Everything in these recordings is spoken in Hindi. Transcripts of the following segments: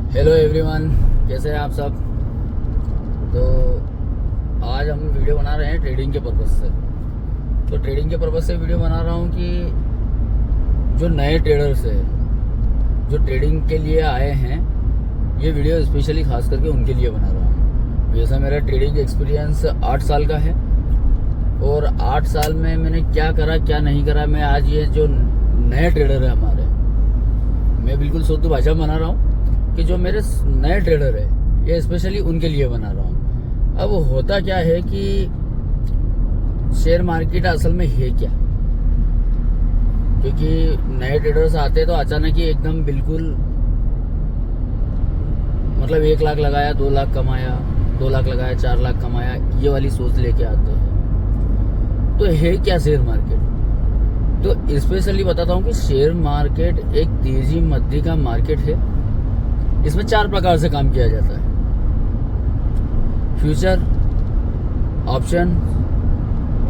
हेलो एवरीवन, कैसे हैं आप सब। तो आज हम वीडियो बना रहे हैं ट्रेडिंग के पर्पज़ से। तो ट्रेडिंग के पर्पज़ से वीडियो बना रहा हूँ कि जो नए ट्रेडर्स हैं, जो ट्रेडिंग के लिए आए हैं, ये वीडियो स्पेशली खास करके उनके लिए बना रहा हूँ। जैसा मेरा ट्रेडिंग एक्सपीरियंस 8 साल का है और 8 साल में मैंने क्या करा क्या नहीं करा, मैं आज ये जो नए ट्रेडर है हमारे, मैं बिल्कुल शुद्ध भाषा में बना रहा हूँ कि जो मेरे नए ट्रेडर है ये स्पेशली उनके लिए बना रहा हूँ। अब होता क्या है कि शेयर मार्केट असल में है क्या, क्योंकि नए ट्रेडर्स आते तो अचानक ही एकदम बिल्कुल मतलब 1 लाख लगाया 2 लाख कमाया, 2 लाख लगाया 4 लाख कमाया, ये वाली सोच लेके आते हैं। तो है क्या शेयर मार्केट? तो स्पेशली बताता हूँ कि शेयर मार्केट एक तेजी मध्य का मार्केट है। इसमें 4 प्रकार से काम किया जाता है: फ्यूचर, ऑप्शन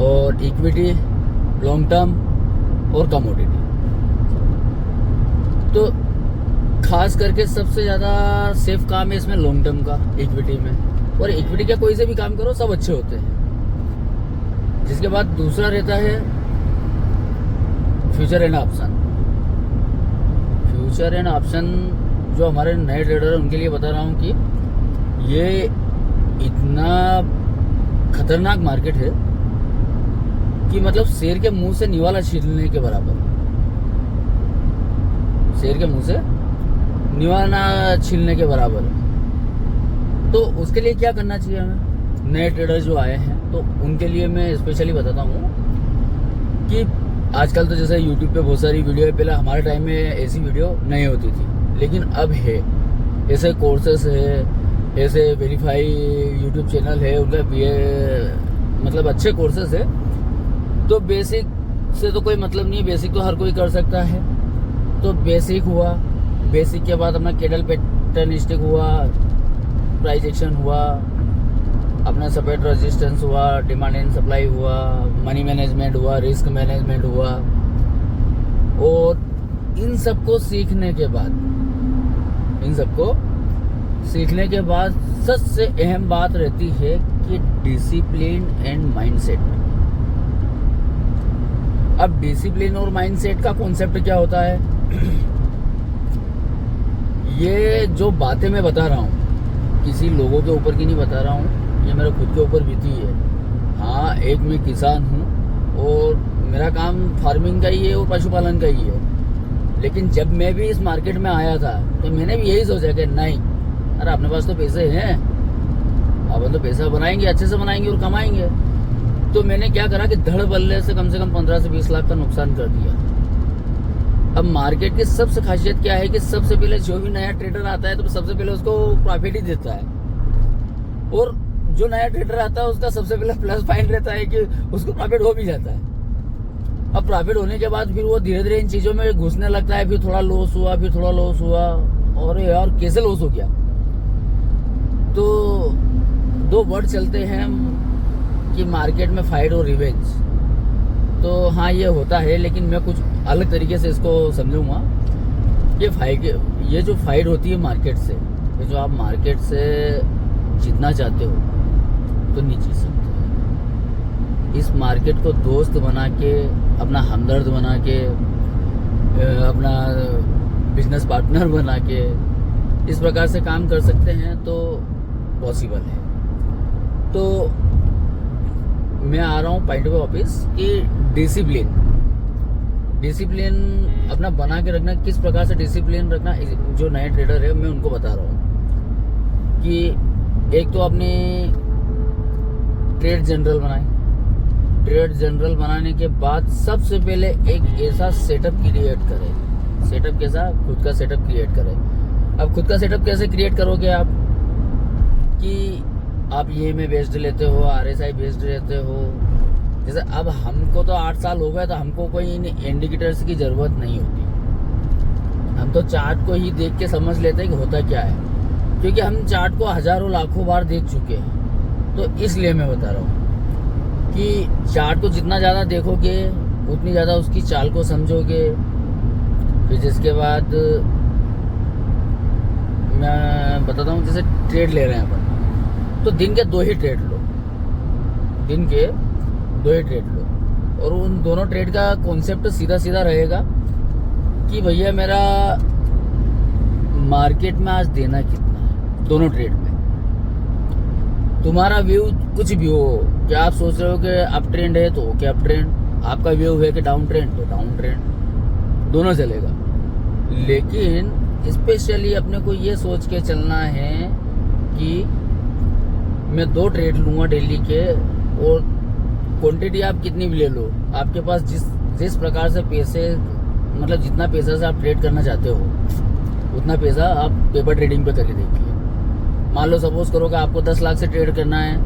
और इक्विटी, लॉन्ग टर्म और कमोडिटी। तो खास करके सबसे ज़्यादा सेफ काम है इसमें लॉन्ग टर्म का, इक्विटी में। और इक्विटी का कोई से भी काम करो सब अच्छे होते हैं। जिसके बाद दूसरा रहता है future and option. Future and option जो हमारे नए ट्रेडर हैं उनके लिए बता रहा हूँ कि ये इतना खतरनाक मार्केट है कि मतलब शेर के मुंह से निवाला छीलने के बराबर। शेर के मुंह से निवाला छीलने के बराबर। तो उसके लिए क्या करना चाहिए हमें? नए ट्रेडर जो आए हैं तो उनके लिए मैं स्पेशली बताता हूँ कि आजकल तो जैसे यूट्यूब पे बहुत सारी वीडियो है। पहले हमारे टाइम में ऐसी वीडियो नहीं होती थी, लेकिन अब है। ऐसे कोर्सेस है, ऐसे वेरीफाई यूट्यूब चैनल है, उनका मतलब अच्छे कोर्सेस है। तो बेसिक से तो कोई मतलब नहीं है, बेसिक तो हर कोई कर सकता है। तो बेसिक हुआ, बेसिक के बाद अपना कैंडल पैटर्न स्टिक हुआ, प्राइस एक्शन हुआ, अपना सपोर्ट रेजिस्टेंस हुआ, डिमांड एंड सप्लाई हुआ, मनी मैनेजमेंट हुआ, रिस्क मैनेजमेंट हुआ। और इन सबको सीखने के बाद सबसे अहम बात रहती है कि डिसिप्लिन एंड माइंडसेट। अब डिसिप्लिन और माइंडसेट का कॉन्सेप्ट क्या होता है? ये जो बातें मैं बता रहा हूँ किसी लोगों के ऊपर की नहीं बता रहा हूँ, ये मेरे खुद के ऊपर बीती है। हाँ, एक मैं किसान हूँ और मेरा काम फार्मिंग का ही है और पशुपालन का ही है। लेकिन जब मैं भी इस मार्केट में आया था तो मैंने भी यही सोचा कि नहीं, अरे अपने पास तो पैसे हैं, अपन तो पैसा बनाएंगे, अच्छे से बनाएंगे और कमाएंगे। तो मैंने क्या करा कि धड़ बल्ले से कम 15 से 20 लाख का नुकसान कर दिया। अब मार्केट की सबसे खासियत क्या है कि सबसे पहले जो भी नया ट्रेडर आता है तो सबसे पहले उसको प्रॉफिट ही देता है। और जो नया ट्रेडर आता है उसका सबसे पहले प्लस पॉइंट रहता है कि उसको प्रॉफिट हो भी जाता है। अब प्रॉफिट होने के बाद फिर वो धीरे धीरे इन चीज़ों में घुसने लगता है। फिर थोड़ा लॉस हुआ, फिर थोड़ा लॉस हुआ, और यार कैसे लॉस हो गया। तो 2 वर्ड चलते हैं कि मार्केट में फाइट और रिवेंज। तो हाँ, ये होता है, लेकिन मैं कुछ अलग तरीके से इसको समझूंगा। ये जो फाइट होती है मार्केट से, ये जो आप मार्केट से जीतना चाहते हो तो नहीं जीत सकते। इस मार्केट को दोस्त बना के, अपना हमदर्द बना के, अपना बिजनेस पार्टनर बना के इस प्रकार से काम कर सकते हैं तो पॉसिबल है। तो मैं आ रहा हूँ पॉइंट पे वापस कि डिसिप्लिन अपना बना के रखना। किस प्रकार से डिसिप्लिन रखना, जो नए ट्रेडर है मैं उनको बता रहा हूँ कि एक तो अपने ट्रेड जनरल बनाए। ट्रेड जनरल बनाने के बाद सबसे पहले एक ऐसा सेटअप क्रिएट करें। सेटअप कैसा? खुद का सेटअप क्रिएट करें। अब खुद का सेटअप कैसे क्रिएट करोगे आप? कि आप ये में बेस्ड लेते हो, RSI बेस्ड रहते हो। जैसे अब हमको तो 8 साल हो गए तो हमको कोई इंडिकेटर्स की ज़रूरत नहीं होती। हम तो चार्ट को ही देख के समझ लेते हैं कि होता क्या है, क्योंकि हम चार्ट को हज़ारों लाखों बार देख चुके हैं। तो इसलिए मैं बता रहा हूँ कि चार्ट को जितना ज़्यादा देखोगे उतनी ज़्यादा उसकी चाल को समझोगे। फिर जिसके बाद बताता हूँ, जैसे ट्रेड ले रहे हैं अपन, तो दिन के 2 ही ट्रेड लो, दिन के 2 ही ट्रेड लो, और उन दोनों ट्रेड का कॉन्सेप्ट सीधा सीधा रहेगा कि भैया मेरा मार्केट में आज देना कितना है। दोनों ट्रेड में तुम्हारा व्यू कुछ भी हो, क्या आप सोच रहे हो कि अप ट्रेंड है तो ओके अप ट्रेंड, आपका व्यू है कि डाउन ट्रेंड तो डाउन ट्रेंड, दोनों चलेगा। लेकिन स्पेशली अपने को ये सोच के चलना है कि मैं 2 ट्रेड लूँगा डेली के, और क्वांटिटी आप कितनी भी ले लो, आपके पास जिस प्रकार से पैसे, मतलब जितना पैसा से आप ट्रेड करना चाहते हो उतना पैसा आप पेपर ट्रेडिंग पे करके देखिए। मान लो सपोज करो कि आपको 10 लाख से ट्रेड करना है,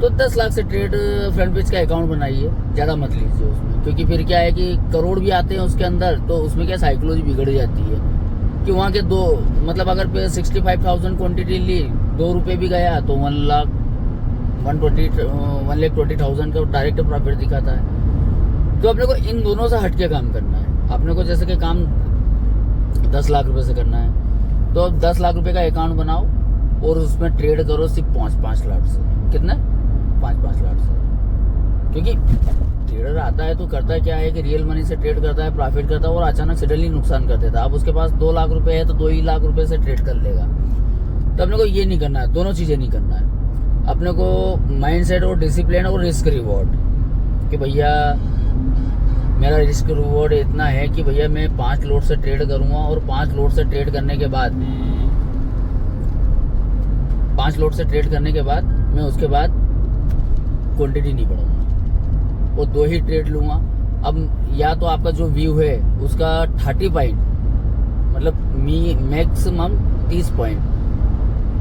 तो 10 लाख से ट्रेड फ्रंट पेज का अकाउंट बनाइए, ज़्यादा मत लीजिए उसमें, क्योंकि फिर क्या है कि करोड़ भी आते हैं उसके अंदर, तो उसमें क्या साइकोलॉजी बिगड़ जाती है कि वहाँ के 2 मतलब अगर 65,000 क्वांटिटी ली, 2 रुपये भी गया तो 1,20,000 का डायरेक्ट प्रॉफिट दिखाता है। तो अपने को इन दोनों से हटके काम करना है। अपने को जैसे कि काम 10 लाख रुपए से करना है, तो 10 लाख रुपए का अकाउंट बनाओ और उसमें ट्रेड करो सिर्फ 5-5 लाख से। कितना? 5-5 लाख से। क्योंकि ट्रेडर आता है तो करता क्या है कि रियल मनी से ट्रेड करता है, प्रॉफिट करता है, और अचानक सडनली नुकसान कर देता है। अब उसके पास 2 लाख रुपए है तो 2 ही लाख रुपए से ट्रेड कर लेगा। तो अपने को ये नहीं करना है, दोनों चीज़ें नहीं करना है। अपने को माइंडसेट और डिसिप्लिन और रिस्क रिवॉर्ड, कि भैया मेरा रिस्क रिवॉर्ड इतना है कि भैया मैं 5 लोट से ट्रेड करूँगा, और 5 लोट से ट्रेड करने के बाद 5 लोट से ट्रेड करने के बाद मैं उसके बाद क्वांटिटी नहीं बढ़ाऊंगा, वो 2 ही ट्रेड लूँगा। अब या तो आपका जो व्यू है उसका 30 पॉइंट, मतलब मैक्सिमम 30 पॉइंट।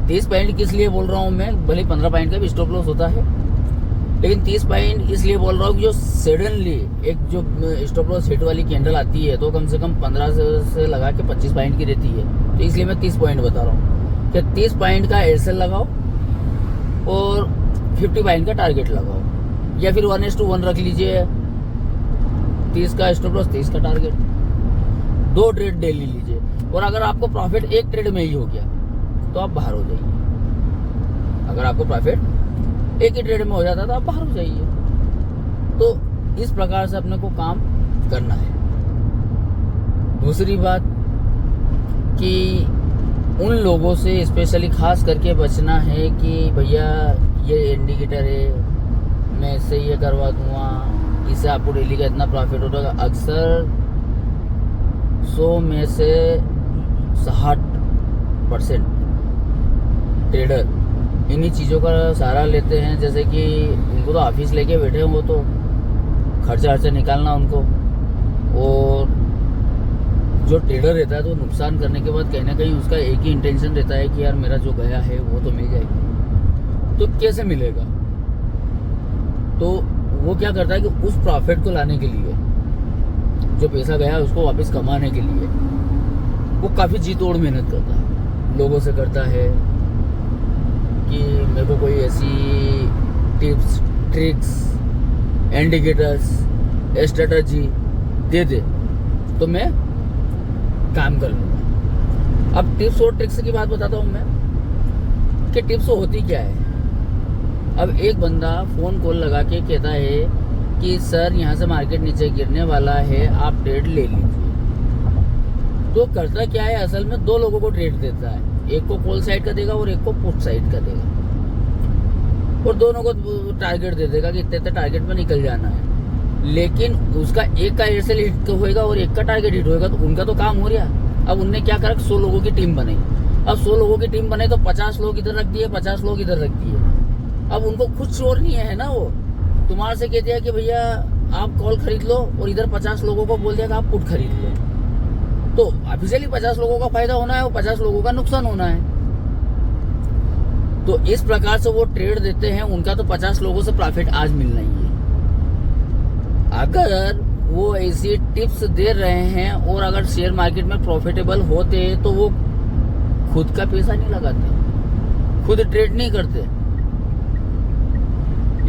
30 पॉइंट किस लिए बोल रहा हूँ मैं, भले 15 पॉइंट का भी स्टॉप लॉस होता है, लेकिन 30 पॉइंट इसलिए बोल रहा हूँ कि जो सडनली एक जो स्टॉप लॉस हिट वाली कैंडल आती है तो कम से कम 15 से लगा के 25 पॉइंट की रहती है। तो इसलिए मैं 30 पॉइंट बता रहा हूँ कि 30 पॉइंट का एयरसेल लगाओ और 50 पॉइंट का टारगेट लगाओ, या फिर 1:1 रख लीजिए, 30 का स्टॉप लॉस 30 का टारगेट। 2 ट्रेड डेली लीजिए, और अगर आपको प्रॉफिट एक ट्रेड में ही हो गया तो आप बाहर हो जाइए। अगर आपको प्रॉफिट एक ही ट्रेड में हो जाता तो आप बाहर हो जाइए। तो इस प्रकार से अपने को काम करना है। दूसरी बात कि उन लोगों से स्पेशली खास करके बचना है कि भैया ये इंडिकेटर है, मैं इससे ये करवा दूंगा, इससे आपको डेली का इतना प्रॉफिट होगा। अक्सर 100 में से 60% ट्रेडर इन्हीं चीज़ों का सहारा लेते हैं। जैसे कि उनको तो ऑफिस लेके बैठे हैं, वो तो खर्चा निकालना उनको, और जो ट्रेडर रहता है तो नुकसान करने के बाद कहीं ना कहीं उसका एक ही इंटेंशन रहता है कि यार मेरा जो गया है वो तो मिल जाएगी। तो कैसे मिलेगा? तो वो क्या करता है कि उस प्रॉफिट को लाने के लिए, जो पैसा गया है उसको वापस कमाने के लिए वो काफ़ी जी तोड़ मेहनत करता है, लोगों से करता है कि मेरे को कोई ऐसी tips, tricks, indicators, strategy they दे तो मैं काम कर लूँगा। अब टिप्स और ट्रिक्स की बात बताता हूँ मैं कि टिप्स होती क्या है। अब एक बंदा फ़ोन कॉल लगा के कहता है कि सर यहाँ से मार्केट नीचे गिरने वाला है, आप ट्रेड ले लीजिए। तो करता क्या है, असल में 2 लोगों को ट्रेड देता है, एक को कॉल साइड का देगा और एक को पुट साइड का देगा, और दोनों को टारगेट दे देगा कि इतने टारगेट में निकल जाना है। लेकिन उसका एक का एयरसेल हिट होएगा और एक का टारगेट हिट होएगा, तो उनका तो काम हो रहा। अब उनने क्या करा, 100 लोगों की टीम बनाई। अब 100 लोगों की टीम बनाई तो 50 लोग इधर रख दिए, 50 लोग इधर रख दिए। अब उनको खुद श्योर नहीं है ना, वो तुम्हारे से कहते हैं कि भैया आप कॉल खरीद लो, और इधर 50 लोगों को बोल दिया कि आप पुट खरीद लो। तो ऑफिशियली 50 लोगों का फायदा होना है और 50 लोगों का नुकसान होना है। तो इस प्रकार से वो ट्रेड देते हैं, उनका तो 50 लोगों से प्रॉफिट आज मिलना ही है। अगर वो ऐसी टिप्स दे रहे हैं और अगर शेयर मार्केट में प्रॉफिटेबल होते तो वो खुद का पैसा नहीं लगाते, खुद ट्रेड नहीं करते।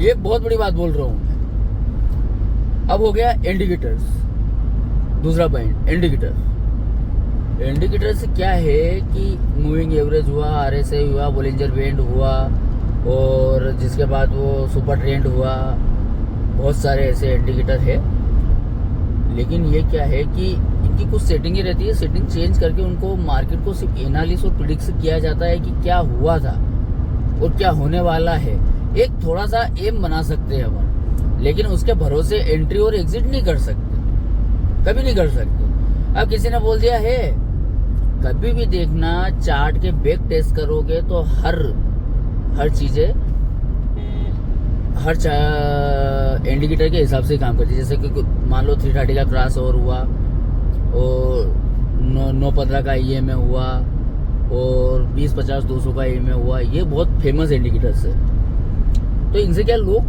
ये बहुत बड़ी बात बोल रहा हूं मैं। अब हो गया इंडिकेटर्स, दूसरा पॉइंट इंडिकेटर। इंडिकेटर से क्या है कि मूविंग एवरेज हुआ, RSI हुआ, बोलिंजर बैंड हुआ, और जिसके बाद वो सुपर ट्रेंड हुआ, बहुत सारे ऐसे इंडिकेटर है। लेकिन ये क्या है कि इनकी कुछ सेटिंगें रहती है, सेटिंग चेंज करके उनको मार्केट को सिर्फ एनालिसिस और प्रिडिक्ट किया जाता है कि क्या हुआ था और क्या होने वाला है। एक थोड़ा सा एम बना सकते हैं अपन, लेकिन उसके भरोसे एंट्री और एग्जिट नहीं कर सकते, कभी नहीं कर सकते। अब किसी ने बोल दिया है, कभी भी देखना चार्ट के बैक टेस्ट करोगे तो हर चीजें हर इंडिकेटर के हिसाब से काम करती है। जैसे कि मान लो 330 का क्रॉस ओवर हुआ और 915 का EMA हुआ और 20-50 200 का EMA हुआ, ये बहुत फेमस इंडिकेटर्स है। तो इनसे क्या लोग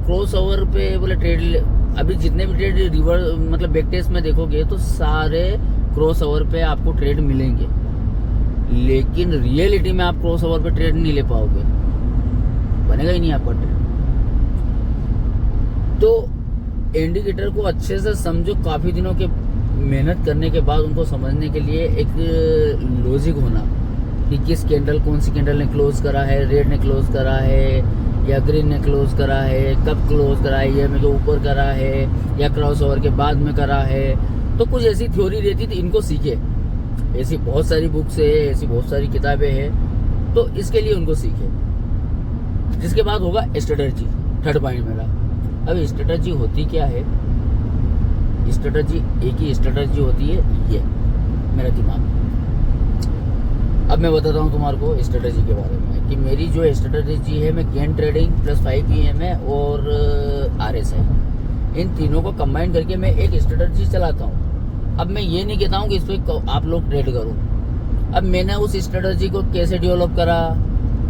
क्रॉस ओवर पे बोले ट्रेड, अभी जितने भी ट्रेड रिवर्स मतलब बैक टेस्ट में देखोगे तो सारे क्रॉस ओवर पे आपको ट्रेड मिलेंगे, लेकिन रियलिटी में आप क्रॉस ओवर पे ट्रेड नहीं ले पाओगे, बनेगा ही नहीं आपका ट्रेड। तो इंडिकेटर को अच्छे से समझो, काफी दिनों के मेहनत करने के बाद उनको समझने के लिए एक लॉजिक होना कि किस कैंडल, कौन सी कैंडल ने क्लोज करा है, रेड ने क्लोज करा है या ग्रीन ने क्लोज करा है, कब क्लोज करा है, EMA के ऊपर करा है या क्रॉस ओवर के बाद में करा है। तो कुछ ऐसी थ्योरी रहती थी, इनको सीखे। ऐसी बहुत सारी बुक्स है, ऐसी बहुत सारी किताबें हैं, तो इसके लिए उनको सीखे। जिसके बाद होगा स्ट्रेटजी, थर्ड पॉइंट मेरा। अब स्ट्रेटजी होती क्या है? स्ट्रेटजी एक ही स्ट्रेटजी होती है, ये मेरा दिमाग। अब मैं बताता हूँ तुम्हारे को स्ट्रेटजी के बारे में कि मेरी जो स्ट्रेटजी है, मैं गेन ट्रेडिंग प्लस 5 EMA और RSI, इन तीनों को कंबाइन करके मैं एक स्ट्रेटजी चलाता हूँ। अब मैं ये नहीं कहता हूँ कि इस पर आप लोग ट्रेड करो। अब मैंने उस स्ट्रेटजी को कैसे डेवलप करा,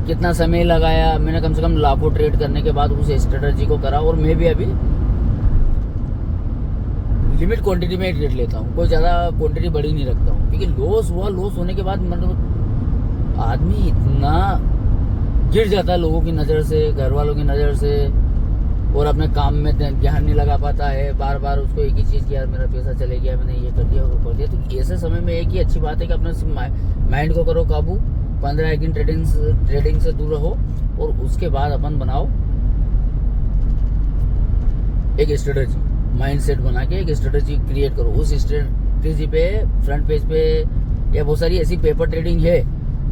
कितना समय लगाया, मैंने कम से कम लाखों ट्रेड करने के बाद उस स्ट्रेटजी को करा। और मैं भी अभी लिमिट क्वांटिटी में ट्रेड लेता हूँ, कोई ज़्यादा क्वांटिटी बड़ी नहीं रखता हूँ, क्योंकि लॉस हुआ, लॉस होने के बाद मतलब आदमी इतना गिर जाता है लोगों की नज़र से, घर वालों की नज़र से, और अपने काम में ध्यान नहीं लगा पाता है। बार बार उसको एक ही चीज़ की, यार मेरा पैसा चले गया, मैंने ये कर दिया, वो कर दिया। तो ऐसे समय में एक ही अच्छी बात है कि अपने माइंड को करो काबू, 15 दिन ट्रेडिंग से दूर रहो, और उसके बाद अपन बनाओ एक स्ट्रेटजी, माइंडसेट बना के एक स्ट्रेटजी क्रिएट करो। उस स्ट्रेटजी पे फ्रंट पेज पे या बहुत सारी ऐसी पेपर ट्रेडिंग है,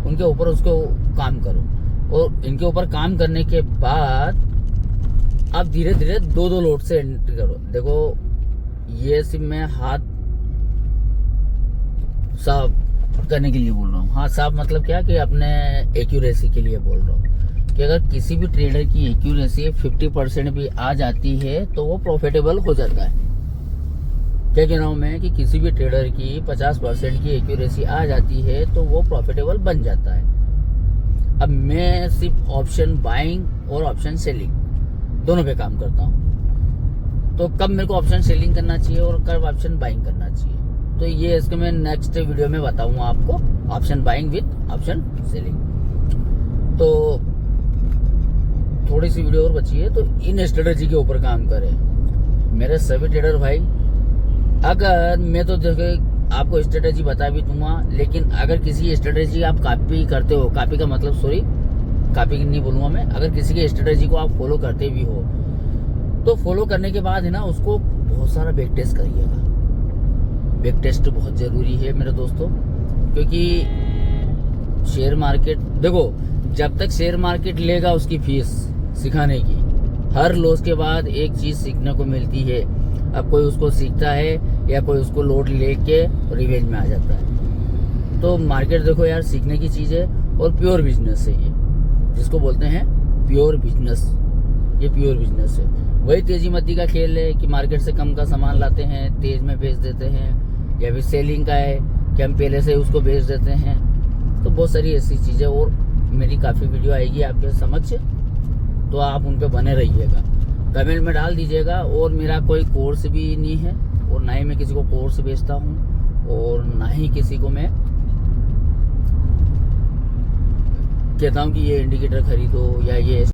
उनके ऊपर उसको काम करो, और इनके ऊपर काम करने के बाद आप धीरे धीरे 2-2 लोट से एंट्री करो। देखो ये सिर्फ मैं हाथ साफ करने के लिए बोल रहा हूँ। हाथ साफ मतलब क्या कि अपने एक्यूरेसी के लिए बोल रहा हूँ कि अगर किसी भी ट्रेडर की एक्यूरेसी 50% भी आ जाती है तो वो प्रॉफिटेबल हो जाता है। क्या कह रहा हूँ मैं कि किसी भी ट्रेडर की 50% की एक्यूरेसी आ जाती है तो वो प्रॉफिटेबल बन जाता है। अब मैं सिर्फ ऑप्शन बाइंग और ऑप्शन सेलिंग दोनों पे काम करता हूँ, तो कब मेरे को ऑप्शन सेलिंग करना चाहिए और कब ऑप्शन बाइंग करना चाहिए, तो ये इसके मैं नेक्स्ट वीडियो में बताऊंगा आपको, option buying with option selling. तो थोड़ी सी वीडियो और बची है, तो इन स्ट्रेटजी के ऊपर काम करें मेरे सभी ट्रेडर भाई। अगर मैं तो देखो आपको स्ट्रेटजी बता भी दूंगा, लेकिन अगर किसी स्ट्रेटजी आप कॉपी करते हो, कॉपी का मतलब सॉरी कॉपी नहीं बोलूंगा मैं, अगर किसी की स्ट्रेटजी को आप फॉलो करते भी हो तो फॉलो करने के बाद है ना, उसको बहुत सारा बैक टेस्ट करिएगा। बैक टेस्ट बहुत जरूरी है मेरे दोस्तों, क्योंकि शेयर मार्केट देखो, जब तक शेयर मार्केट लेगा उसकी फीस सिखाने की, हर लॉस के बाद एक चीज सीखने को मिलती है। अब कोई उसको सीखता है या कोई उसको लोड लेके रिवेंज में आ जाता है। तो मार्केट देखो यार, सीखने की चीज है और प्योर बिजनेस है ये, जिसको बोलते हैं प्योर बिजनेस। ये प्योर बिजनेस है। वही तेजी मती का खेल है कि मार्केट से कम का सामान लाते हैं, तेज में बेच देते हैं, या फिर सेलिंग का है कि हम पहले से उसको बेच देते हैं। तो बहुत सारी ऐसी चीजें, और मेरी काफी वीडियो आएगी आपके समक्ष, तो आप उन पे बने रहिएगा, कमेंट में डाल दीजिएगा। और मेरा कोई कोर्स भी नहीं है, और ना ही मैं किसी को कोर्स बेचता हूँ, और ना ही किसी को मैं कहता हूँ कि ये इंडिकेटर खरीदो या ये